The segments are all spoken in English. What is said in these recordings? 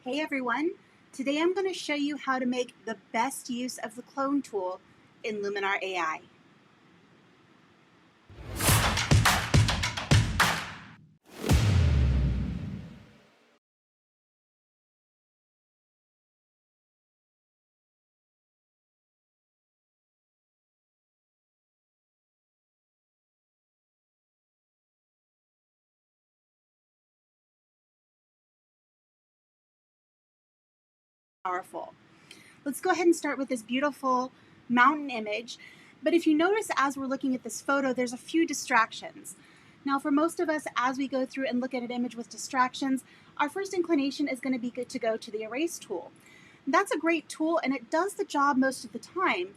Hey everyone, today I'm going to show you how to make the best use of the clone tool in Luminar AI. Powerful. Let's go ahead and start with this beautiful mountain image. But if you notice as we're looking at this photo, there's a few distractions. Now for most of us, as we go through and look at an image with distractions, our first inclination is going to be good to go to the erase tool. That's a great tool and it does the job most of the time,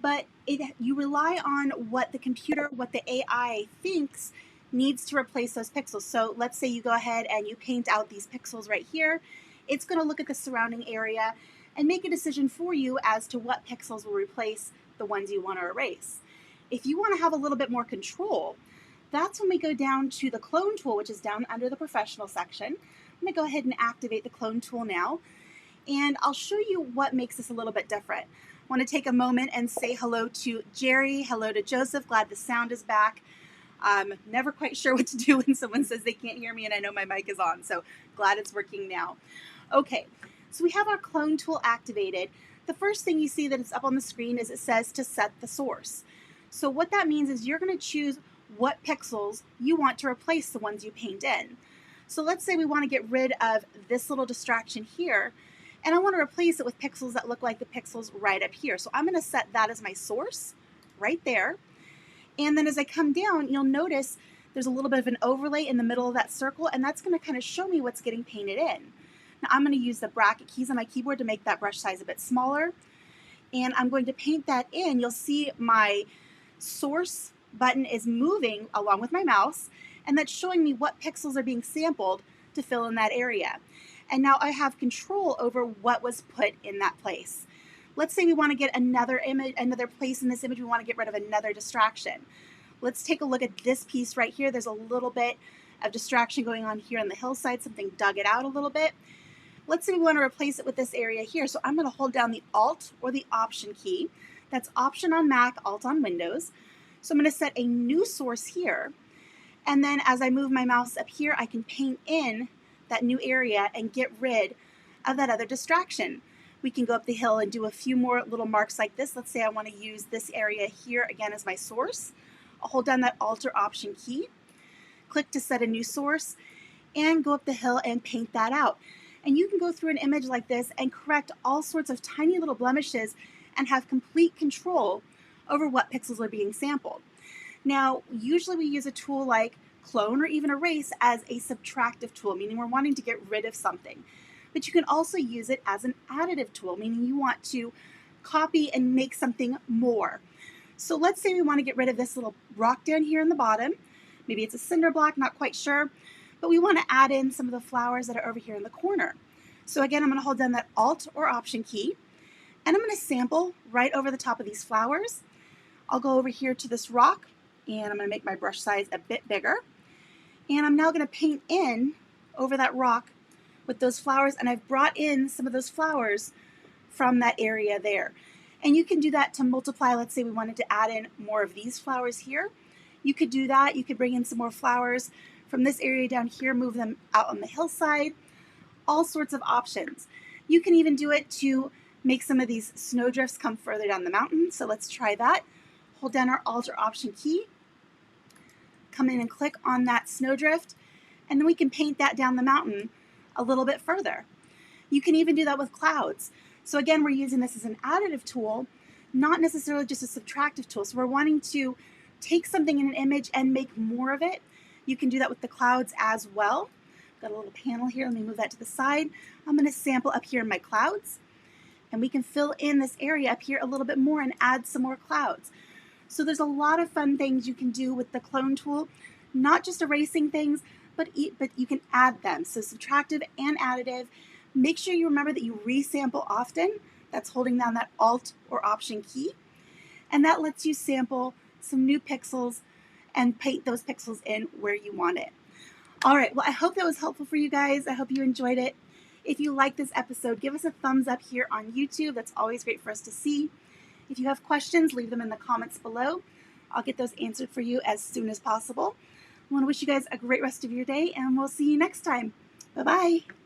but you rely on what the computer, what the AI thinks needs to replace those pixels. So let's say you go ahead and you paint out these pixels right here. It's going to look at the surrounding area and make a decision for you as to what pixels will replace the ones you want to erase. If you want to have a little bit more control, that's when we go down to the clone tool, which is down under the professional section. I'm going to go ahead and activate the clone tool now, and I'll show you what makes this a little bit different. I want to take a moment and say hello to Jerry, hello to Joseph, glad the sound is back. Never quite sure what to do when someone says they can't hear me and I know my mic is on, so glad it's working now. Okay, so we have our clone tool activated. The first thing you see that is up on the screen is it says to set the source. So what that means is you're going to choose what pixels you want to replace the ones you paint in. So let's say we want to get rid of this little distraction here, and I want to replace it with pixels that look like the pixels right up here. So I'm going to set that as my source right there. And then as I come down, you'll notice there's a little bit of an overlay in the middle of that circle, and that's going to kind of show me what's getting painted in. Now I'm going to use the bracket keys on my keyboard to make that brush size a bit smaller, and I'm going to paint that in. You'll see my source button is moving along with my mouse, and that's showing me what pixels are being sampled to fill in that area. And now I have control over what was put in that place. Let's say we want to get another image, another place in this image, we want to get rid of another distraction. Let's take a look at this piece right here. There's a little bit of distraction going on here on the hillside. Something dug it out a little bit. Let's say we want to replace it with this area here. So I'm going to hold down the Alt or the Option key. That's Option on Mac, Alt on Windows. So I'm going to set a new source here. And then as I move my mouse up here, I can paint in that new area and get rid of that other distraction. We can go up the hill and do a few more little marks like this. Let's say I want to use this area here again as my source. I'll hold down that Alt or Option key, click to set a new source, and go up the hill and paint that out. And you can go through an image like this and correct all sorts of tiny little blemishes and have complete control over what pixels are being sampled. Now, usually we use a tool like clone or even erase as a subtractive tool, meaning we're wanting to get rid of something. But you can also use it as an additive tool, meaning you want to copy and make something more. So let's say we want to get rid of this little rock down here in the bottom. Maybe it's a cinder block, not quite sure. But we want to add in some of the flowers that are over here in the corner. So again, I'm going to hold down that Alt or Option key, and I'm going to sample right over the top of these flowers. I'll go over here to this rock, and I'm going to make my brush size a bit bigger. And I'm now going to paint in over that rock with those flowers, and I've brought in some of those flowers from that area there. And you can do that to multiply. Let's say we wanted to add in more of these flowers here. You could do that. You could bring in some more flowers from this area down here, move them out on the hillside, all sorts of options. You can even do it to make some of these snowdrifts come further down the mountain. So let's try that. Hold down our Alt or Option key, come in and click on that snowdrift, and then we can paint that down the mountain a little bit further. You can even do that with clouds. So again, we're using this as an additive tool, not necessarily just a subtractive tool. So we're wanting to take something in an image and make more of it. You can do that with the clouds as well. Got a little panel here. Let me move that to the side. I'm going to sample up here in my clouds, and we can fill in this area up here a little bit more and add some more clouds. So there's a lot of fun things you can do with the clone tool, not just erasing things, but you can add them. So subtractive and additive. Make sure you remember that you resample often. That's holding down that Alt or Option key. And that lets you sample some new pixels and paint those pixels in where you want it. All right, well, I hope that was helpful for you guys. I hope you enjoyed it. If you like this episode, give us a thumbs up here on YouTube. That's always great for us to see. If you have questions, leave them in the comments below. I'll get those answered for you as soon as possible. I want to wish you guys a great rest of your day, and we'll see you next time. Bye-bye.